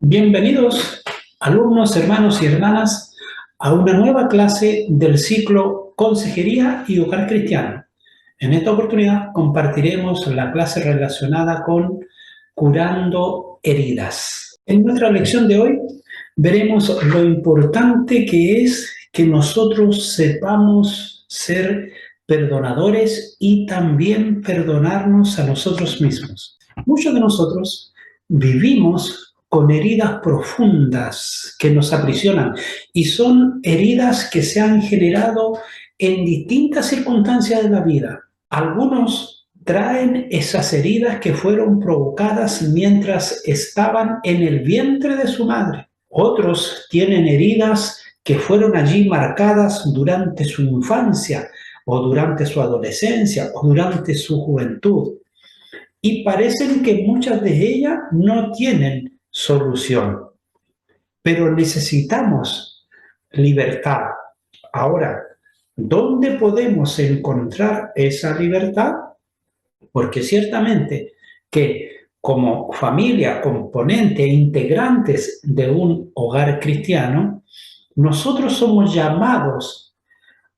Bienvenidos, alumnos, hermanos y hermanas, a una nueva clase del ciclo Consejería y Hogar Cristiano. En esta oportunidad compartiremos la clase relacionada con curando heridas. En nuestra lección de hoy veremos lo importante que es que nosotros sepamos ser perdonadores y también perdonarnos a nosotros mismos. Muchos de nosotros vivimos con heridas profundas que nos aprisionan y son heridas que se han generado en distintas circunstancias de la vida. Algunos traen esas heridas que fueron provocadas mientras estaban en el vientre de su madre. Otros tienen heridas que fueron allí marcadas durante su infancia o durante su adolescencia o durante su juventud. Y parecen que muchas de ellas no tienen solución, pero necesitamos libertad. Ahora, ¿dónde podemos encontrar esa libertad? Porque ciertamente que como familia, componente e integrantes de un hogar cristiano, nosotros somos llamados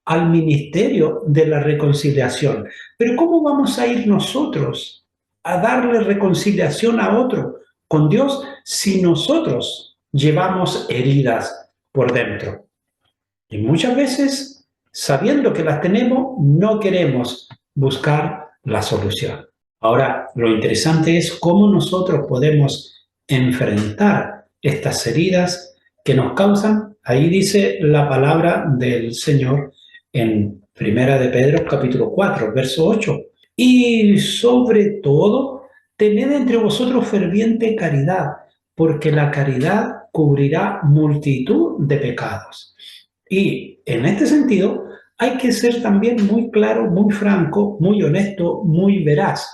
al ministerio de la reconciliación. Pero ¿cómo vamos a ir nosotros a darle reconciliación a otro con Dios si nosotros llevamos heridas por dentro? Y muchas veces, sabiendo que las tenemos, no queremos buscar la solución. Ahora, lo interesante es cómo nosotros podemos enfrentar estas heridas que nos causan. Ahí dice la palabra del Señor en Primera de Pedro, capítulo 4, verso 8. Y sobre todo, tened entre vosotros ferviente caridad, porque la caridad cubrirá multitud de pecados. Y en este sentido, hay que ser también muy claro, muy franco, muy honesto, muy veraz.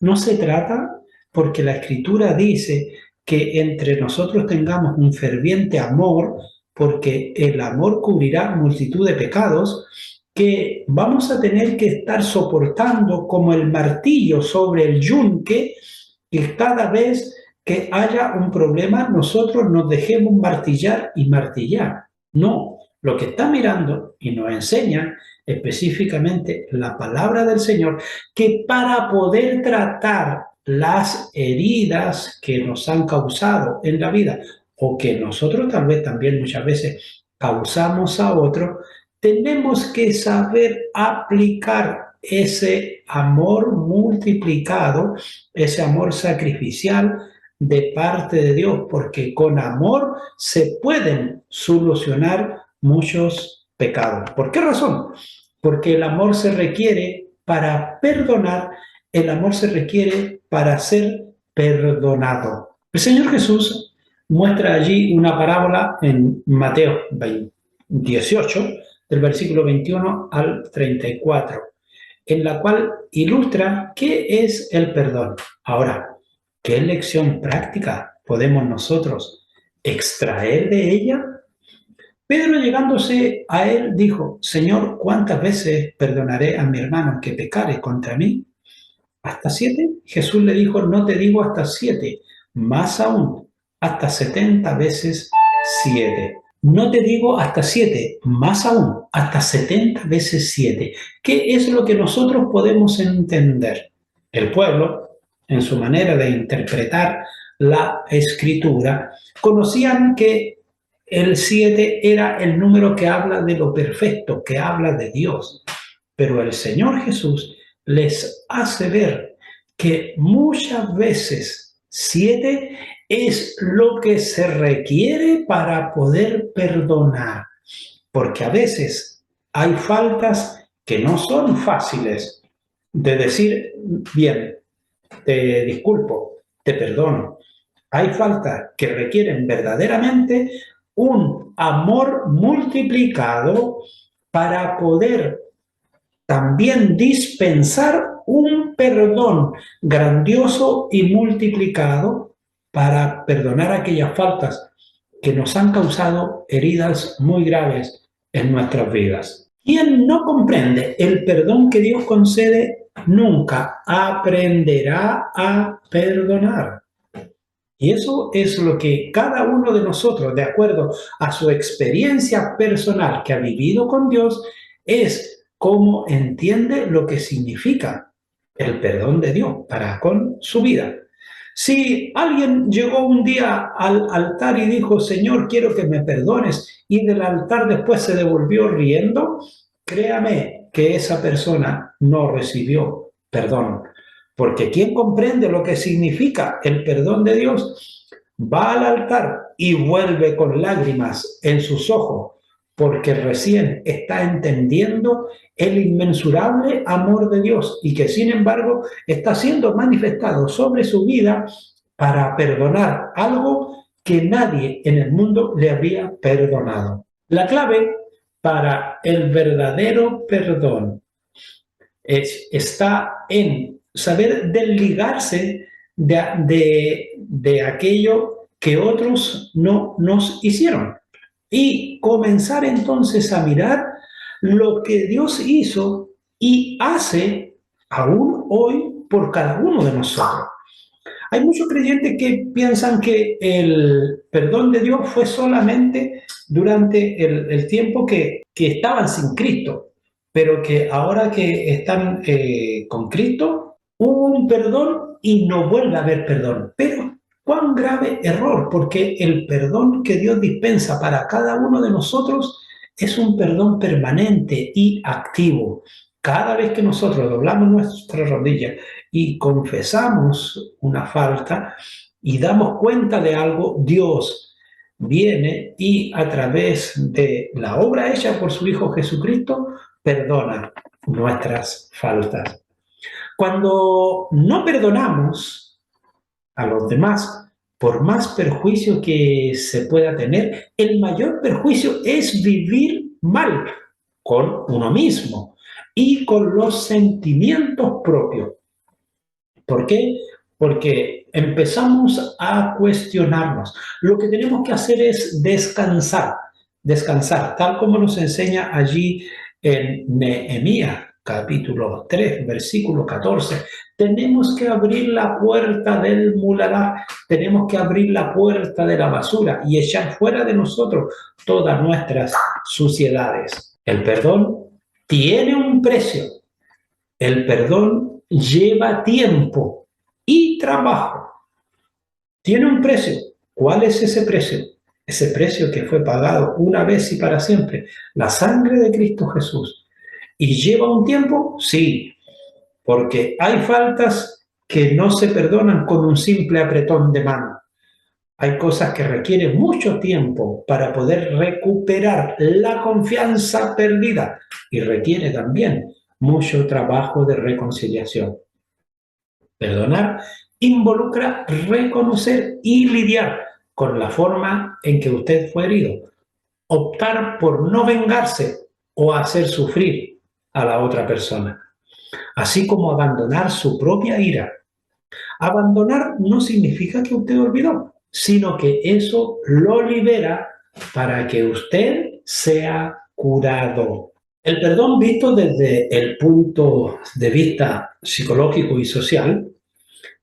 No se trata porque la Escritura dice que entre nosotros tengamos un ferviente amor, porque el amor cubrirá multitud de pecados, que vamos a tener que estar soportando como el martillo sobre el yunque, que cada vez que haya un problema nosotros nos dejemos martillar y martillar. No, lo que está mirando y nos enseña específicamente la palabra del Señor, que para poder tratar las heridas que nos han causado en la vida o que nosotros tal vez también muchas veces causamos a otro, tenemos que saber aplicar ese amor multiplicado, ese amor sacrificial de parte de Dios, porque con amor se pueden solucionar muchos pecados. ¿Por qué razón? Porque el amor se requiere para perdonar, el amor se requiere para ser perdonado. El Señor Jesús muestra allí una parábola en Mateo 18, del versículo 21 al 34, en la cual ilustra qué es el perdón. Ahora, ¿qué lección práctica podemos nosotros extraer de ella? Pedro, llegándose a él, dijo: Señor, ¿cuántas veces perdonaré a mi hermano que pecare contra mí? ¿Hasta 7? Jesús le dijo: no te digo hasta 7, más aún, hasta 70 veces 7. No te digo hasta 7, más aún, hasta 70 veces 7. ¿Qué es lo que nosotros podemos entender? El pueblo, en su manera de interpretar la Escritura, conocían que el 7 era el número que habla de lo perfecto, que habla de Dios. Pero el Señor Jesús les hace ver que muchas veces 7 es lo que se requiere para poder perdonar. Porque a veces hay faltas que no son fáciles de decir: bien, te disculpo, te perdono. Hay faltas que requieren verdaderamente un amor multiplicado para poder también dispensar un perdón grandioso y multiplicado para perdonar aquellas faltas que nos han causado heridas muy graves en nuestras vidas. Quien no comprende el perdón que Dios concede nunca aprenderá a perdonar. Y eso es lo que cada uno de nosotros, de acuerdo a su experiencia personal que ha vivido con Dios, es cómo entiende lo que significa el perdón de Dios para con su vida. Si alguien llegó un día al altar y dijo, Señor, quiero que me perdones, y del altar después se devolvió riendo, créame que esa persona no recibió perdón. Porque quien comprende lo que significa el perdón de Dios, va al altar y vuelve con lágrimas en sus ojos, porque recién está entendiendo el inmensurable amor de Dios y que sin embargo está siendo manifestado sobre su vida para perdonar algo que nadie en el mundo le habría perdonado. La clave para el verdadero perdón está en saber desligarse de aquello que otros no nos hicieron y comenzar entonces a mirar lo que Dios hizo y hace aún hoy por cada uno de nosotros. Hay muchos creyentes que piensan que el perdón de Dios fue solamente durante el tiempo que estaban sin Cristo, pero que ahora que están con Cristo, hubo un perdón y no vuelve a haber perdón. Pero cuán grave error, porque el perdón que Dios dispensa para cada uno de nosotros es un perdón permanente y activo. Cada vez que nosotros doblamos nuestra rodilla y confesamos una falta y damos cuenta de algo, Dios viene y a través de la obra hecha por su Hijo Jesucristo, perdona nuestras faltas. Cuando no perdonamos a los demás, por más perjuicio que se pueda tener, el mayor perjuicio es vivir mal con uno mismo y con los sentimientos propios. ¿Por qué? Porque empezamos a cuestionarnos. Lo que tenemos que hacer es descansar, tal como nos enseña allí en Nehemías, capítulo 3, versículo 14. Tenemos que abrir la puerta del muladar, tenemos que abrir la puerta de la basura y echar fuera de nosotros todas nuestras suciedades. El perdón tiene un precio. El perdón lleva tiempo y trabajo. Tiene un precio. ¿Cuál es ese precio? Ese precio que fue pagado una vez y para siempre, la sangre de Cristo Jesús. ¿Y lleva un tiempo? Sí, porque hay faltas que no se perdonan con un simple apretón de mano. Hay cosas que requieren mucho tiempo para poder recuperar la confianza perdida y requiere también mucho trabajo de reconciliación. Perdonar involucra reconocer y lidiar con la forma en que usted fue herido. Optar por no vengarse o hacer sufrir a la otra persona. Así como abandonar su propia ira. Abandonar no significa que usted olvidó, sino que eso lo libera para que usted sea curado. El perdón visto desde el punto de vista psicológico y social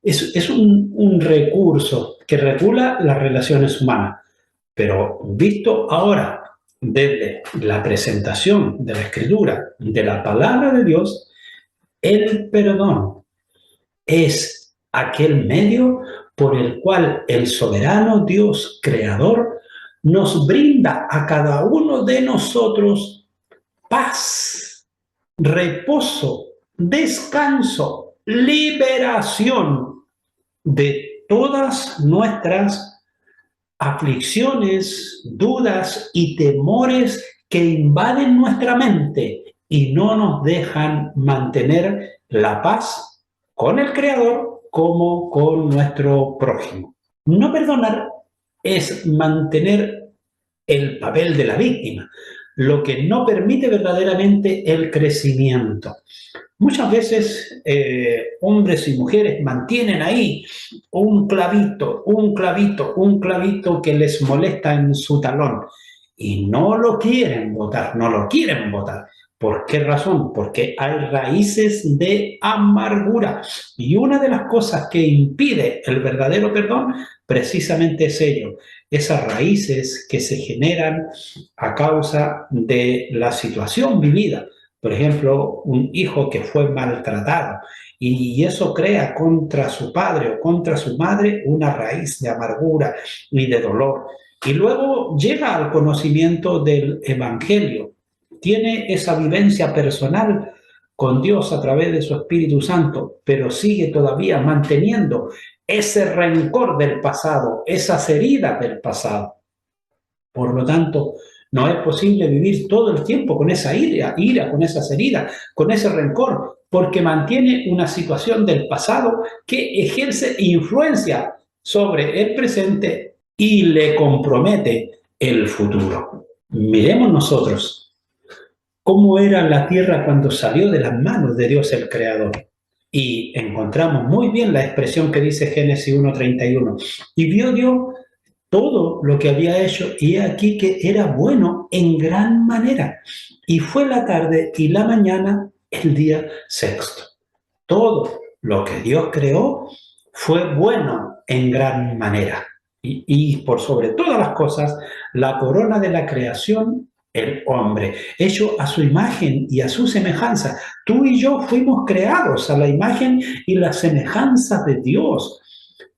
es un recurso que regula las relaciones humanas, pero visto ahora desde la presentación de la Escritura, de la palabra de Dios, el perdón es aquel medio por el cual el soberano Dios creador nos brinda a cada uno de nosotros paz, reposo, descanso, liberación de todas nuestras aflicciones, dudas y temores que invaden nuestra mente y no nos dejan mantener la paz con el Creador como con nuestro prójimo. No perdonar es mantener el papel de la víctima, lo que no permite verdaderamente el crecimiento. Muchas veces hombres y mujeres mantienen ahí un clavito que les molesta en su talón y no lo quieren botar, no lo quieren botar. ¿Por qué razón? Porque hay raíces de amargura. Y una de las cosas que impide el verdadero perdón precisamente es ello, esas raíces que se generan a causa de la situación vivida. Por ejemplo, un hijo que fue maltratado y eso crea contra su padre o contra su madre una raíz de amargura y de dolor. Y luego llega al conocimiento del Evangelio, tiene esa vivencia personal con Dios a través de su Espíritu Santo, pero sigue todavía manteniendo ese rencor del pasado, esas heridas del pasado. Por lo tanto, no es posible vivir todo el tiempo con esa ira, con esas heridas, con ese rencor, porque mantiene una situación del pasado que ejerce influencia sobre el presente y le compromete el futuro. Miremos nosotros cómo era la tierra cuando salió de las manos de Dios el Creador. Y encontramos muy bien la expresión que dice Génesis 1:31. Y vio Dios todo lo que había hecho, y he aquí que era bueno en gran manera. Y fue la tarde y la mañana el día sexto. Todo lo que Dios creó fue bueno en gran manera. Y por sobre todas las cosas, la corona de la creación, el hombre, hecho a su imagen y a su semejanza. Tú y yo fuimos creados a la imagen y la semejanza de Dios.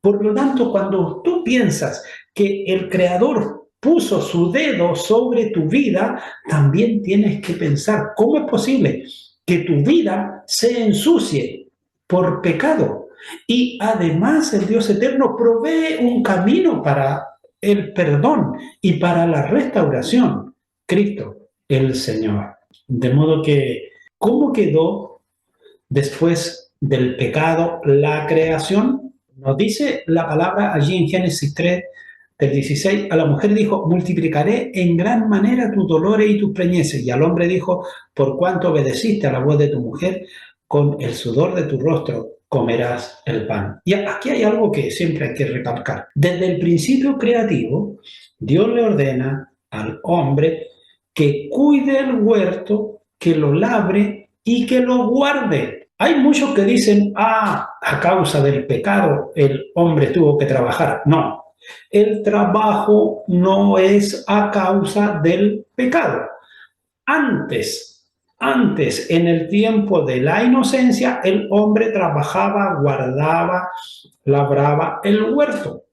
Por lo tanto, cuando tú piensas que el Creador puso su dedo sobre tu vida, también tienes que pensar, ¿cómo es posible que tu vida se ensucie por pecado? Y además el Dios eterno provee un camino para el perdón y para la restauración. Cristo, el Señor. De modo que, ¿cómo quedó después del pecado la creación? Nos dice la palabra allí en Génesis 3, del 16, a la mujer dijo, multiplicaré en gran manera tus dolores y tus preñeces. Y al hombre dijo, por cuanto obedeciste a la voz de tu mujer, con el sudor de tu rostro comerás el pan. Y aquí hay algo que siempre hay que recalcar. Desde el principio creativo, Dios le ordena al hombre que cuide el huerto, que lo labre y que lo guarde. Hay muchos que dicen, a causa del pecado el hombre tuvo que trabajar. No, el trabajo no es a causa del pecado. Antes, en el tiempo de la inocencia, el hombre trabajaba, guardaba, labraba el huerto.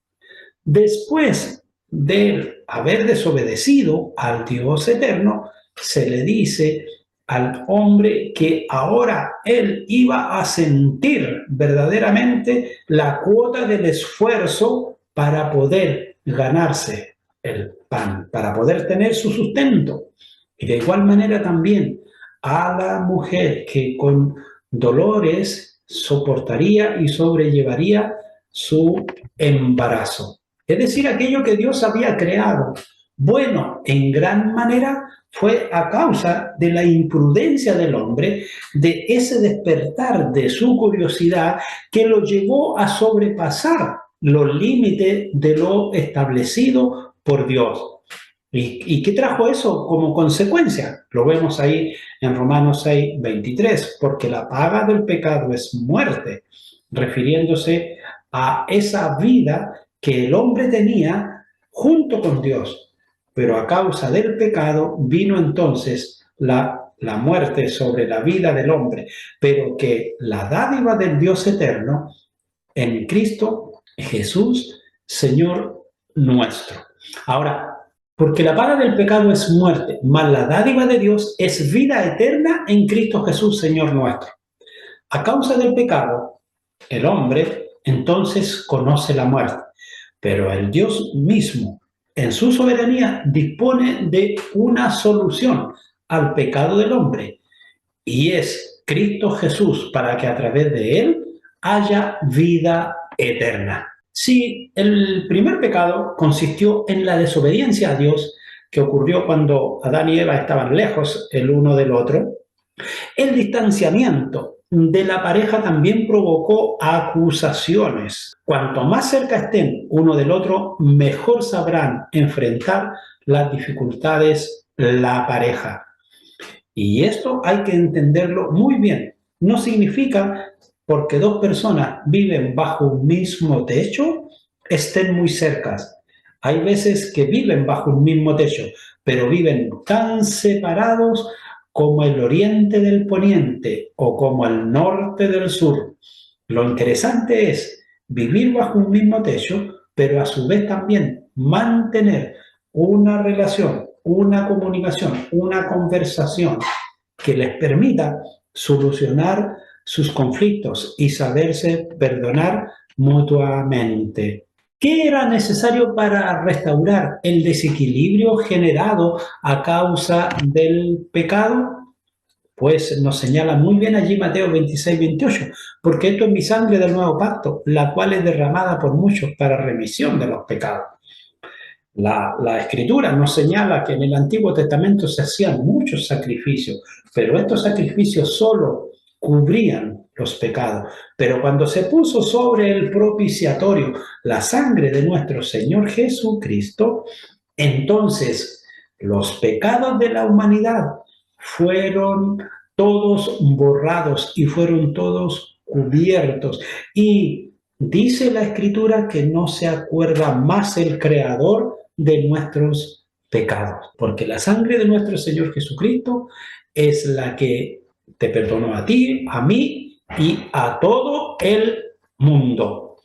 Después de haber desobedecido al Dios eterno, se le dice al hombre que ahora él iba a sentir verdaderamente la cuota del esfuerzo para poder ganarse el pan, para poder tener su sustento. Y de igual manera también a la mujer que con dolores soportaría y sobrellevaría su embarazo. Es decir, aquello que Dios había creado, bueno, en gran manera fue a causa de la imprudencia del hombre, de ese despertar de su curiosidad que lo llevó a sobrepasar los límites de lo establecido por Dios. ¿Y qué trajo eso como consecuencia? Lo vemos ahí en Romanos 6:23, porque la paga del pecado es muerte, refiriéndose a esa vida que el hombre tenía junto con Dios. Pero a causa del pecado vino entonces la muerte sobre la vida del hombre, pero que la dádiva del Dios eterno en Cristo Jesús, Señor nuestro. Ahora, porque la paga del pecado es muerte, mas la dádiva de Dios es vida eterna en Cristo Jesús, Señor nuestro. A causa del pecado, el hombre entonces conoce la muerte, pero el Dios mismo, en su soberanía, dispone de una solución al pecado del hombre, y es Cristo Jesús, para que a través de él haya vida eterna. Si el primer pecado consistió en la desobediencia a Dios, que ocurrió cuando Adán y Eva estaban lejos el uno del otro, el distanciamiento de la pareja también provocó acusaciones. Cuanto más cerca estén uno del otro, mejor sabrán enfrentar las dificultades la pareja. Y esto hay que entenderlo muy bien. No significa porque dos personas viven bajo un mismo techo estén muy cercas. Hay veces que viven bajo un mismo techo, pero viven tan separados como el oriente del poniente o como el norte del sur. Lo interesante es vivir bajo un mismo techo, pero a su vez también mantener una relación, una comunicación, una conversación que les permita solucionar sus conflictos y saberse perdonar mutuamente. ¿Qué era necesario para restaurar el desequilibrio generado a causa del pecado? Pues nos señala muy bien allí Mateo 26-28, porque esto es mi sangre del nuevo pacto, la cual es derramada por muchos para remisión de los pecados. La Escritura nos señala que en el Antiguo Testamento se hacían muchos sacrificios, pero estos sacrificios solo cubrían los pecados. Pero cuando se puso sobre el propiciatorio la sangre de nuestro Señor Jesucristo, entonces los pecados de la humanidad fueron todos borrados y fueron todos cubiertos. Y dice la Escritura que no se acuerda más el Creador de nuestros pecados, porque la sangre de nuestro Señor Jesucristo es la que te perdonó a ti, a mí y a todo el mundo.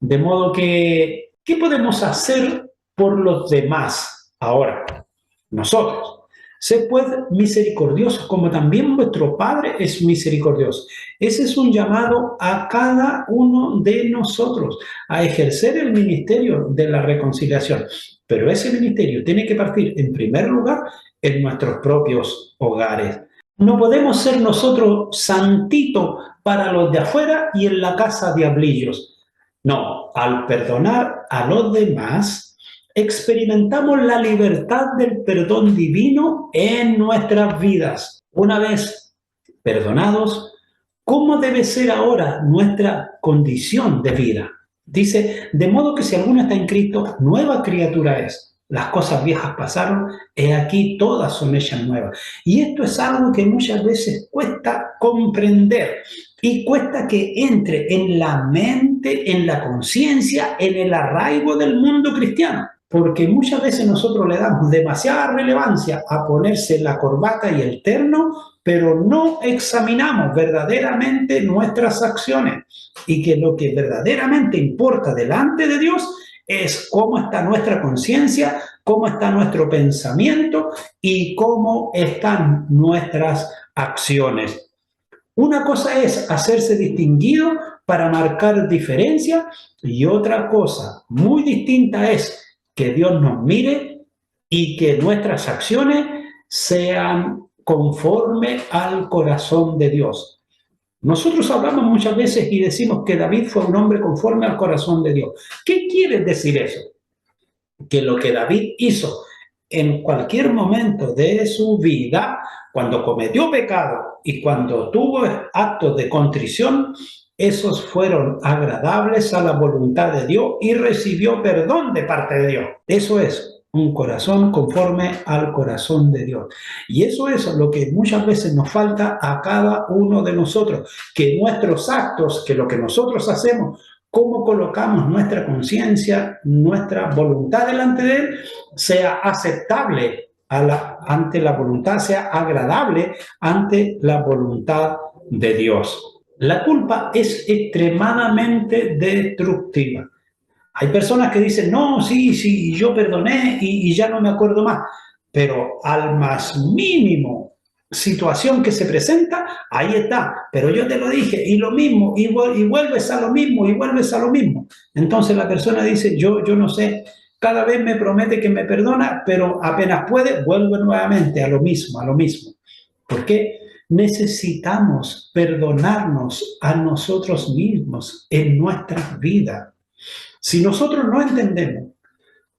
De modo que, ¿qué podemos hacer por los demás ahora? Nosotros. Sed pues misericordiosos, como también vuestro Padre es misericordioso. Ese es un llamado a cada uno de nosotros a ejercer el ministerio de la reconciliación. Pero ese ministerio tiene que partir, en primer lugar, en nuestros propios hogares. No podemos ser nosotros santitos para los de afuera y en la casa diablillos. No, al perdonar a los demás, experimentamos la libertad del perdón divino en nuestras vidas. Una vez perdonados, ¿cómo debe ser ahora nuestra condición de vida? Dice, de modo que si alguno está en Cristo, nueva criatura es. Las cosas viejas pasaron, he aquí todas son hechas nuevas. Y esto es algo que muchas veces cuesta comprender y cuesta que entre en la mente, en la conciencia, en el arraigo del mundo cristiano. Porque muchas veces nosotros le damos demasiada relevancia a ponerse la corbata y el terno, pero no examinamos verdaderamente nuestras acciones y que lo que verdaderamente importa delante de Dios es cómo está nuestra conciencia, cómo está nuestro pensamiento y cómo están nuestras acciones. Una cosa es hacerse distinguido para marcar diferencia y otra cosa muy distinta es que Dios nos mire y que nuestras acciones sean conforme al corazón de Dios. Nosotros hablamos muchas veces y decimos que David fue un hombre conforme al corazón de Dios. ¿Qué quiere decir eso? Que lo que David hizo en cualquier momento de su vida, cuando cometió pecado y cuando tuvo actos de contrición, esos fueron agradables a la voluntad de Dios y recibió perdón de parte de Dios. Eso es un corazón conforme al corazón de Dios. Y eso es lo que muchas veces nos falta a cada uno de nosotros, que nuestros actos, que lo que nosotros hacemos, cómo colocamos nuestra conciencia, nuestra voluntad delante de Él, sea aceptable ante la voluntad, sea agradable ante la voluntad de Dios. La culpa es extremadamente destructiva. Hay personas que dicen, no, sí, yo perdoné y ya no me acuerdo más. Pero al más mínimo situación que se presenta, ahí está. Pero yo te lo dije, y lo mismo, y vuelves a lo mismo, y vuelves a lo mismo. Entonces la persona dice, yo no sé, cada vez me promete que me perdona, pero apenas puede, vuelve nuevamente a lo mismo, a lo mismo. ¿Por qué? Necesitamos perdonarnos a nosotros mismos en nuestras vidas. Si nosotros no entendemos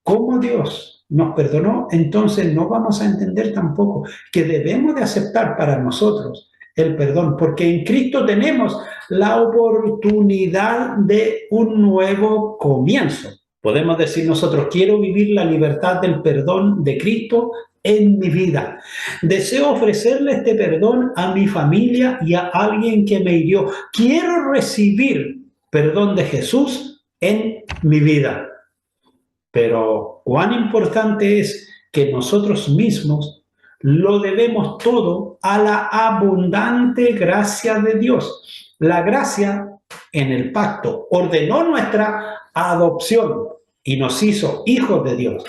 cómo Dios nos perdonó, entonces no vamos a entender tampoco que debemos de aceptar para nosotros el perdón, porque en Cristo tenemos la oportunidad de un nuevo comienzo. Podemos decir nosotros, quiero vivir la libertad del perdón de Cristo en mi vida. Deseo ofrecerle este perdón a mi familia y a alguien que me hirió. Quiero recibir perdón de Jesús en mi vida. Pero cuán importante es que nosotros mismos lo debemos todo a la abundante gracia de Dios. La gracia en el pacto ordenó nuestra adopción y nos hizo hijos de Dios.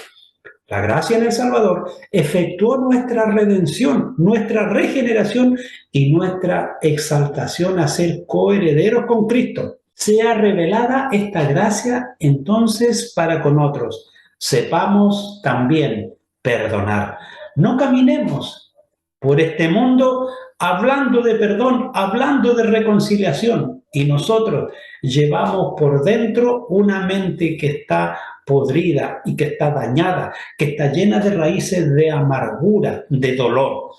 La gracia en el Salvador efectuó nuestra redención, nuestra regeneración y nuestra exaltación a ser coherederos con Cristo. Sea revelada esta gracia entonces para con otros. Sepamos también perdonar. No caminemos por este mundo hablando de perdón, hablando de reconciliación. Y nosotros llevamos por dentro una mente que está podrida y que está dañada, que está llena de raíces de amargura, de dolor.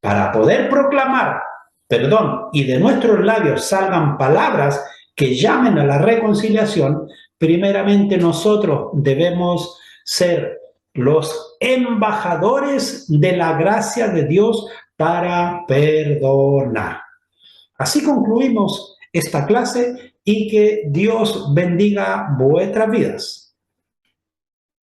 Para poder proclamar perdón y de nuestros labios salgan palabras que llamen a la reconciliación, primeramente nosotros debemos ser los embajadores de la gracia de Dios para perdonar. Así concluimos esta clase y que Dios bendiga vuestras vidas.